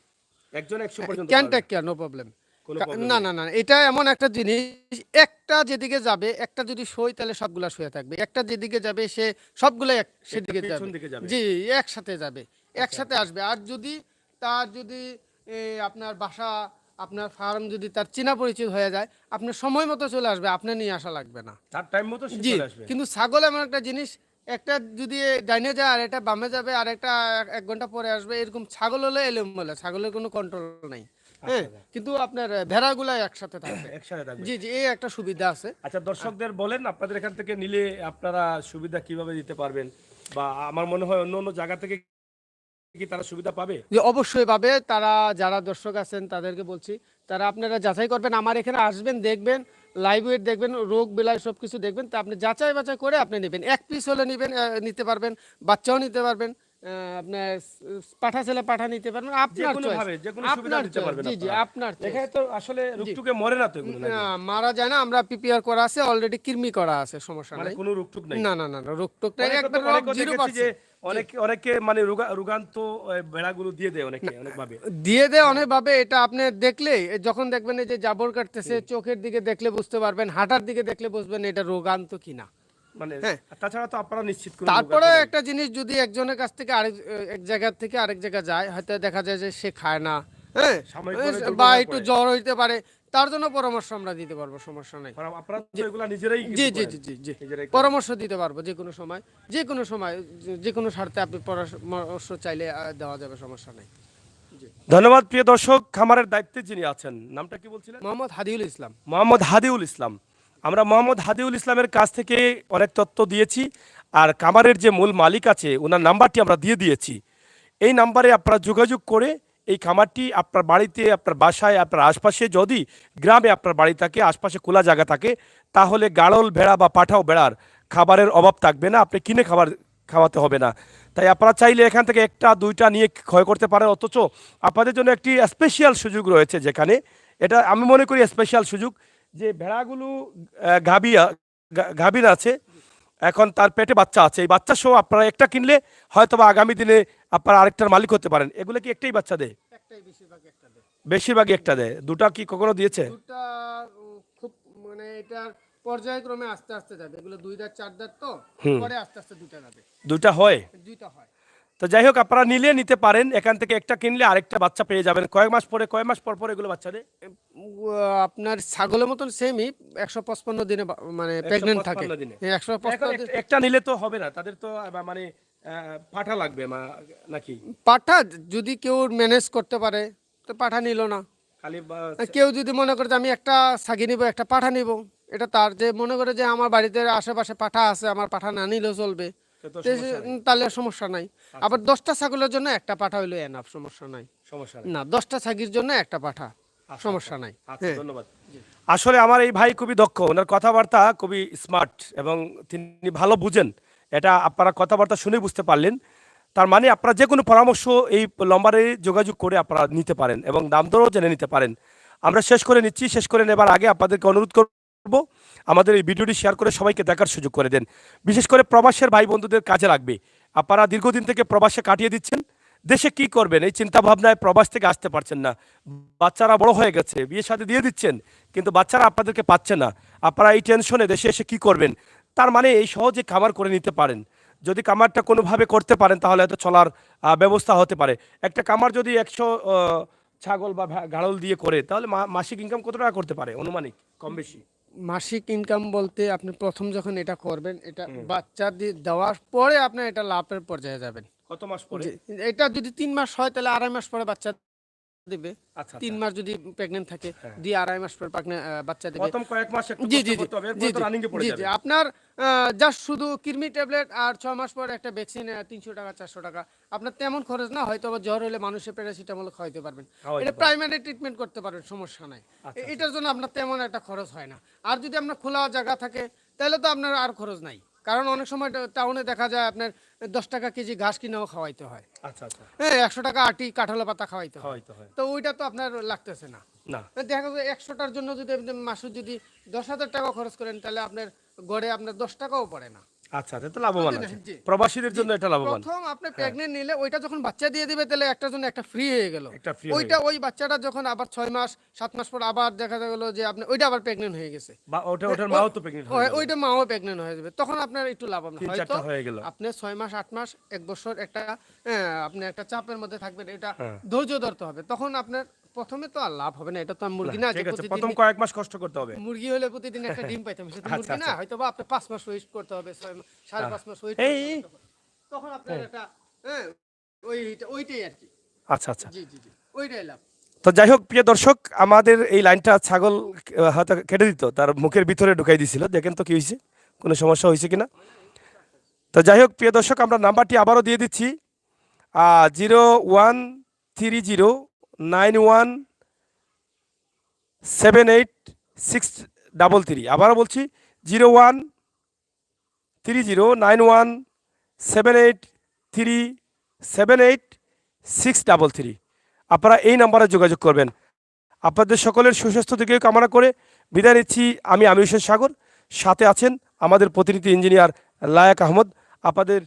একজন 100 পর্যন্ত
ক্যান
পারবে,
টেক কেয়ার, নো প্রবলেম।
কোনো প্রবলেম
না
নেই।
না না, এটা এমন একটা জিনিস, একটা যেদিকে যাবে, একটা যদি সই তাহলে সবগুলা শুয়ে থাকবে, একটা যেদিকে যাবে সে সবগুলো সেদিকে
পেছন
যাবে।
দিকে যাবে।
জি, একসাথে যাবে, একসাথে আসবে। আর যদি তার যদি আপনার বাসা, আপনার ফার্ম যদি তার চেনা পরিচিত হয়ে যায়, আপনার সময় মতো চলে আসবে, আপনার নিয়ে আসা লাগবে না।
তার টাইম মতো সে
জি,
চলে আসবে।
কিন্তু ছাগল এমন একটা জিনিস, একটা যদি ডাইনে যায় আর একটা বামে যাবে আর একটা 1 ঘন্টা পরে আসবে, এরকম ছাগল হলে এলোমেলো, ছাগলের কোনো কন্ট্রোল নাই। হ্যাঁ,
আচ্ছা,
কিন্তু আপনার ভেড়াগুলা একসাথে থাকবে।
একসাথে থাকবে।
জি জি, এই একটা সুবিধা আছে।
আচ্ছা, দর্শকদের বলেন আপনাদের এখান থেকে নিলে আপনারা সুবিধা কিভাবে দিতে পারবেন, বা আমার মনে হয় অন্য অন্য জায়গা থেকে কি তারা সুবিধা পাবে?
যে অবশ্যই পাবে, তারা যারা দর্শক আছেন তাদেরকে বলছি, তারা আপনারা যাচাই করবেন, আমার এখানে আসবেন, দেখবেন, লাইভ ওয়েট দেখবেন, রোগ বেলায় সব কিছু দেখবেন, তা আপনি যাচাই বাছাই করে আপনি নেবেন। 1 পিস হলে নেবেন, নিতে পারবেন, বাচ্চাও নিতে পারবেন, আপনার পাঠা ছেলে পাঠা নিতে পারবেন, আপনার
যেকোনো
চয়েস,
ভাবে যেকোনো সুবিধা
আপনার
দিতে
চয়েস।
পারবেন
জি জি,
আপনারা।
আপনার চয়েস।
এখানে তো আসলে রুকটুকে মরে না তো এগুলো নাকি?
মারা যায় না, আমরা প্রিপেয়ার করা আছে অলরেডি, কৃমি করা আছে, সমস্যা
মানে
নাই।
কোনো রুকটুক নাই?
না না না না, রোগ টোক নাই, একবার
অনেকে
জিরো
দেখেছি যে
পার্সেন্ট।
অনেকে মানে রোগান্ত ভেড়াগুলো দিয়ে দেয় অনেকে অনেক ভাবে।
দিয়ে দেয় অনেকভাবে, এটা আপনি দেখলে, যখন দেখবেন এই যে জাবর কাটতেছে, চোখের দিকে দেখলে বুঝতে পারবেন, হাঁটার দিকে দেখলে বুঝবেন এটা রোগান্ত কিনা।
মানে
হ্যাঁ,
তাছাড়া তো আপনারা নিশ্চিত করে
তারপরে একটা জিনিস, যদি একজনের কাছ থেকে আরেক এক জায়গা থেকে আরেক জায়গা যায়, হয়তো দেখা যায় যে সে খায় না, হ্যাঁ,
সাময়িকভাবে
বা
দুর্বল হয়ে
একটু
পড়ে।
জ্বর হইতে পারে, তার জন্য পরামর্শ আমরা দিতে পারবো, সমস্যা নাই।
আপনারা তো এগুলা নিজেরাই
জি
কিন্তু
জি
করেন,
জি জি জি,
নিজেরাই করেন।
পরামর্শ দিতে পারবো যে কোনো সময়, যে কোনো সময়, যে কোনো স্বার্থে আপনি পরামর্শ চাইলে দেওয়া যাবে, সমস্যা নাই।
ধন্যবাদ প্রিয় দর্শক। খামারের দায়িত্বে যিনি আছেন, নামটা কি বলছিলেন?
মোহাম্মদ হাদিউল ইসলাম।
মোহাম্মদ হাদিউল ইসলাম। আমরা মোহাম্মদ হাদিউল ইসলামের কাছ থেকে অনেক তথ্য দিয়েছি, আর খামারের যে মূল মালিক আছে ওনার নাম্বারটি আমরা দিয়ে দিয়েছি। এই নাম্বারে আপনারা যোগাযোগ করে এই খামারটি আপনার বাড়িতে, আপনার বাসায়, আপনার আশপাশে, যদি গ্রামে আপনার বাড়ি থাকে, আশপাশে খোলা জায়গা থাকে, তাহলে গাড়ল ভেড়া বা পাঠাও ভেড়ার খাবারের অভাব থাকবে না, আপনি কিনে খাওয়াতে হবে না। তাই আপনারা চাইলে এখান থেকে 1টা 2টা নিয়ে ক্ষয় করতে পারেন। অথচ আপনাদের জন্য একটি স্পেশাল সুযোগ রয়েছে, যেখানে এটা আমি মনে করি স্পেশাল সুযোগ। যে ভেড়াগুলো গাভীর আছে, এখন তার পেটে বাচ্চা আছে, এই বাচ্চা সহ আপনারা একটা কিনলে হয়তো বা আগামী দিনে আপনারা আরেকটার মালিক হতে পারেন। এগুলো কি একটাই বাচ্চা দেয়?
একটাই, বেশিরভাগ একটা দেয়।
বেশিরভাগই একটা দেয়। দুটা কি কখনো দিয়েছে?
দুটা খুব মানে এটার পর্যায়ক্রমে আস্তে আস্তে যাবে, এগুলো 2 দাঁত 4 দাঁত তো,
হুম।
পরে আস্তে আস্তে দুটা যাবে।
দুটা হয়?
দুইটা হয়।
তো যাই হোক, আপনারা নিলে নিতে পারেন, এখান থেকে একটা কিনলে আরেকটা বাচ্চা পেয়ে যাবেন। কয় মাস পর পর এগুলো বাচ্চা দেয়?
আপনার ছাগলের মতন সেমই 155 দিনে মানে প্রেগনেন্ট থাকে।
155 দিনে।
হ্যাঁ,
এখন
155 দিন।
একটা নিলে তো হবে না, তাদের তো মানে পাঠা লাগবে নাকি?
পাঠা যদি কেউ ম্যানেজ করতে পারে তো পাঠা নিল না।
খালি
আর কেউ যদি মনে করে যে আমি একটা ছাগি নিব, একটা পাঠা নিব, এটা তার, যে মনে করে যে আমার বাড়িতে আশেপাশে পাঠা আছে, আমার পাঠা না নিলেও চলবে,
সে তো
তো
সমস্যা নেই।
তাহলে সমস্যা নাই। আবার 10টা ছাগলের জন্য একটা পাঠা হইলো এনাফ, সমস্যা নাই।
সমস্যা নেই।
না, 10টা ছাগির জন্য একটা পাঠা,
আচ্ছা,
সমস্যা নাই।
আচ্ছা,
হ্যাঁ,
ধন্যবাদ। আসলে আমার এই ভাই খুবই দক্ষ, ওনার কথাবার্তা খুবই স্মার্ট এবং তিনি ভালো বুঝেন। এটা আপনারা কথাবার্তা শুনে বুঝতে পারলেন। তার মানে আপনারা যে কোনো পরামর্শ এই নম্বরে যোগাযোগ করে আপনারা নিতে পারেন এবং দাম দরও জেনে নিতে পারেন। আমরা শেষ করে নিচ্ছি। শেষ করে নেবার আগে আপনাদেরকে অনুরোধ করব, আমাদের এই ভিডিওটি শেয়ার করে সবাইকে দেখার সুযোগ করে দেন। বিশেষ করে প্রবাসের ভাই বন্ধুদের কাজে লাগবে। আপনারা দীর্ঘদিন থেকে প্রবাসে কাটিয়ে দিচ্ছেন, দেশে কি করবেন এই চিন্তা ভাবনায় প্রবাস থেকে আসতে পারছেন না। বাচ্চারা বড় হয়ে গেছে, বিয়ে শাদী দিয়ে দিচ্ছেন, কিন্তু বাচ্চারা আপনাদেরকে পাচ্ছে না। আপনারা এই টেনশনে দেশে এসে কি করবেন? তার মানে এই সহজে খামার করে নিতে পারেন। যদি কামারটা কোনোভাবে করতে পারেন তাহলে হয়তো চলার ব্যবস্থা হতে পারে। একটা কামার যদি 100 ছাগল বা গাড়ল দিয়ে করে, তাহলে মাসিক ইনকাম কত টাকা করতে পারে অনুমানিক, কম বেশি?
মাসিক ইনকাম বলতে আপনি প্রথম যখন এটা করবেন, এটা বাচ্চা দেওয়ার পরে আপনার এটা লাভের পর্যায়ে যাবেন।
কত মাস পরে?
জি, এটা যদি 3 মাস হয় তাহলে 2.5 মাস পরে বাচ্চা দিবে।
আচ্ছা,
3
আচ্ছা।
মাস যদি প্রেগন্যান্ট থাকে,
হ্যাঁ।
2.5 মাস পর বাচ্চা দিবে।
প্রথম কয়েক মাস একটু
জি,
কষ্ট
জি, জি,
করতে হবে,
জি,
এরপরে তো
জি,
রানিং এ পড়ে
জি, জি।
যাবে।
আপনার জাস্ট শুধু কৃমি ট্যাবলেট আর 6 মাস পর একটা ভ্যাকসিন 300 টাকা 400 টাকা। আপনার তেমন খরচ না, হয়তো বা জ্বর হলে মানুষের প্যারাসিটামল খাওয়াইতে পারবেন।
খাওয়াইতে
এটা
পারবে।
প্রাইমারি ট্রিটমেন্ট করতে পারবেন, সমস্যা নাই।
আচ্ছা, আচ্ছা।
এটার জন্য আপনার তেমন একটা খরচ হয় না। আর যদি আপনার খোলা জায়গা থাকে তাহলে তো আপনার আর খরচ নাই। কারণ অনেক সময় টাউনে দেখা যায় আপনার 10 টাকা কেজি ঘাস কিনেও খাওয়াইতে হয়।
আচ্ছা, আচ্ছা।
হ্যাঁ, 100 টাকা আটি কাঁঠাল পাতা খাওয়াইতে হয়।
খাওয়াইতে হয়।
তো ওইটা তো আপনার লাগতেছে না।
না।
দেখা যায় 100টার জন্য যদি আপনি মাসে যদি 10,000 টাকা খরচ করেন তাহলে আপনার গড়ে আপনার 10 টাকাও পড়ে না।
আচ্ছা, এটা তো লাভবান
বুঝলেন?
আছে।
জি,
প্রবাসীদের
জি।
জন্য এটা লাভবান।
প্রথম আপনি
হ্যাঁ,
প্রেগনেন্ট নিলে ওইটা যখন বাচ্চা দিয়ে দিবে তাহলে একটার জন্য একটা ফ্রি হয়ে গেল।
একটা ফ্রি হয়ে
ওইটা
গেল।
ওই বাচ্চাটা যখন আবার 6 মাস 7 মাস পর আবার দেখা গেল যে আপনি ওইটা আবার প্রেগনেন্ট হয়ে গেছে।
বা ওটার
ও
মাও তো প্রেগনেন্ট হয়ে যাবে।
ওইটা মাও প্রেগনেন্ট হয়ে যাবে। তখন আপনার একটু লাভ হবে।
3-4
হয়তো
টা হয়ে গেল।
আপনি 6 মাস 8 মাস 1 বছর একটা আপনি একটা চাপের মধ্যে থাকবেন। এটা
হ্যাঁ।
ধৈর্য ধরতে হবে। তখন আপনার প্রথমে তো আর লাভ হবে না। এটা তো আর
না,
মুরগি না যে
ঠিক আছে।
প্রতিদিন
প্রথম কয়েক মাস কষ্ট করতে হবে।
মুরগি হলে প্রতিদিন একটা ডিম পাইতাম, সেটা তো
আচ্ছা,
মুরগি না।
আচ্ছা।
হয়তো বা আপনার 5 মাস ওয়েট করতে হবে, 6 মাস 5.5 মাস ওয়েট
এই,
করতে
এই।
হবে। তখন আপনার একটা হ্যাঁ, ওইটাই আর কি।
আচ্ছা, আচ্ছা।
জি, জি, জি। ওইটাই লাভ।
তো যাই হোক প্রিয় দর্শক, আমাদের এই লাইনটা ছাগল হয়তো কেটে দিত, তার মুখের ভিতরে ঢুকাই দিছিল। দেখেন তো কি হয়েছে, কোনো সমস্যা হয়েছে কিনা। তো যাই হোক প্রিয় দর্শক, আমরা নাম্বারটি আবারও দিয়ে দিচ্ছি, 013091786333। আবারও বলছি, 0130917833 আপনারা এই নাম্বারে যোগাযোগ করবেন। আপনাদের সকলের সুস্বাস্থ্য দিকে কামনা করে বিদায় নিচ্ছি। আমি হোসেন সাগর, সাথে আছেন আমাদের প্রতিনিধি ইঞ্জিনিয়ার লায়েক আহমদ। আপনাদের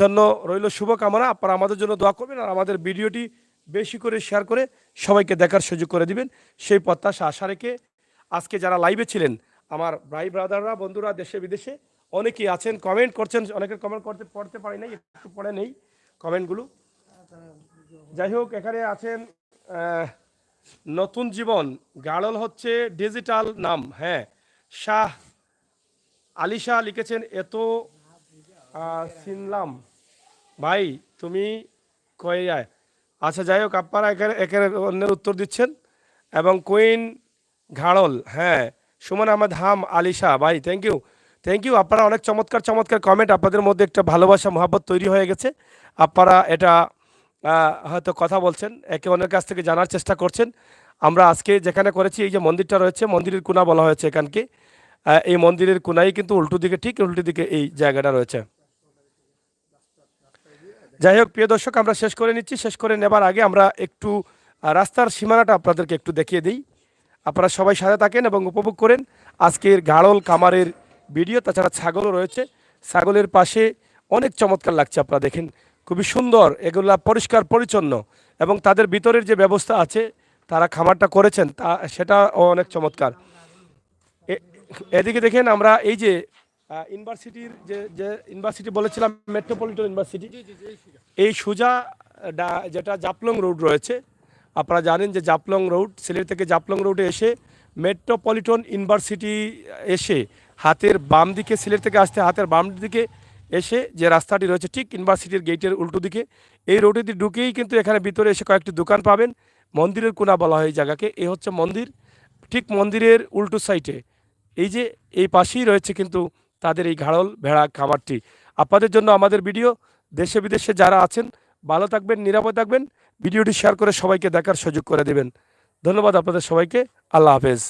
জন্য রইল শুভকামনা। আপনারা আমাদের জন্য দোয়া করবেন আর আমাদের ভিডিওটি বেশি করে শেয়ার করে সবাইকে দেখার সুযোগ করে দিবেন, সেই প্রত্যাশা আশা রেখে আজকে যারা লাইভে ছিলেন, আমার ভাই ব্রাদাররা, বন্ধুরা দেশে বিদেশে অনেকেই আছেন, কমেন্ট করছেন। অনেকের কমেন্ট পড়তে পারি নাই, একটু পড়ে নেই কমেন্টগুলো। যাই হোক, এখানে আছেন নতুন জীবন গাড়ল হচ্ছে ডিজিটাল নাম। হ্যাঁ, শাহ আলিশা লিখেছেন, এত চিনলাম ভাই তুমি কয়ে যায়। আচ্ছা, যাই হোক, আপনারা এখানে এখানে অন্যের উত্তর দিচ্ছেন। এবং কুইন ঘাড়ল, হ্যাঁ, সুমন আহমেদ হাম আলিশা ভাই, থ্যাংক ইউ, থ্যাংক ইউ। আপনারা অনেক চমৎকার চমৎকার কমেন্ট, আপনাদের মধ্যে একটা ভালোবাসা মহাব্বত তৈরি হয়ে গেছে। আপনারা এটা হয়তো কথা বলছেন, একে অন্যের কাছ থেকে জানার চেষ্টা করছেন। আমরা আজকে যেখানে করেছি, এই যে মন্দিরটা রয়েছে, মন্দিরের কোণা বলা হয়েছে এখানকে। এই মন্দিরের কোণায় কিন্তু উল্টো দিকে, ঠিক উল্টো দিকে এই জায়গাটা রয়েছে। যাই হোক প্রিয় দর্শক, আমরা শেষ করে নিচ্ছি। শেষ করে নেবার আগে আমরা একটু রাস্তার সীমানাটা আপনাদেরকে একটু দেখিয়ে দিই। আপনারা সবাই সাথে থাকেন এবং উপভোগ করেন আজকের ঘাড়ল খামারের ভিডিও। তাছাড়া ছাগলও রয়েছে, ছাগলের পাশে অনেক চমৎকার লাগছে, আপনারা দেখেন খুবই সুন্দর, এগুলা পরিষ্কার পরিচ্ছন্ন এবং তাদের ভিতরের যে ব্যবস্থা আছে তারা খামারটা করেছেন তা সেটা অনেক চমৎকার। এদিকে দেখেন আমরা এই যে ইউনিভার্সিটির যে যে ইউনিভার্সিটি বলেছিলাম, মেট্রোপলিটন ইউনিভার্সিটি, এই সোজা যেটা জাপলং রোড রয়েছে, আপনারা জানেন যে জাপলং রোড, সিলেট থেকে জাপলং রোডে এসে মেট্রোপলিটন ইউনিভার্সিটি এসে হাতের বাম দিকে, সিলেট থেকে আসতে হাতের বাম দিকে এসে যে রাস্তাটি রয়েছে ঠিক ইউনিভার্সিটির গেটের উল্টো দিকে, এই রোডে দিয়ে ঢুকেই কিন্তু এখানে ভিতরে এসে কয়েকটি দোকান পাবেন। মন্দিরের কোনা বলা হয় এই জায়গাকে, এ হচ্ছে মন্দির। ঠিক মন্দিরের উল্টো সাইডে এই যে এই পাশেই রয়েছে কিন্তু তাদের এই ঘাড়ল ভেড়া খামারটি। আপনাদের জন্য আমাদের ভিডিও, দেশে বিদেশে যারা আছেন ভালো থাকবেন, নিরাপদ থাকবেন, ভিডিওটি শেয়ার করে সবাইকে দেখার সুযোগ করে দেবেন। ধন্যবাদ আপনাদের সবাইকে, আল্লাহ হাফেজ।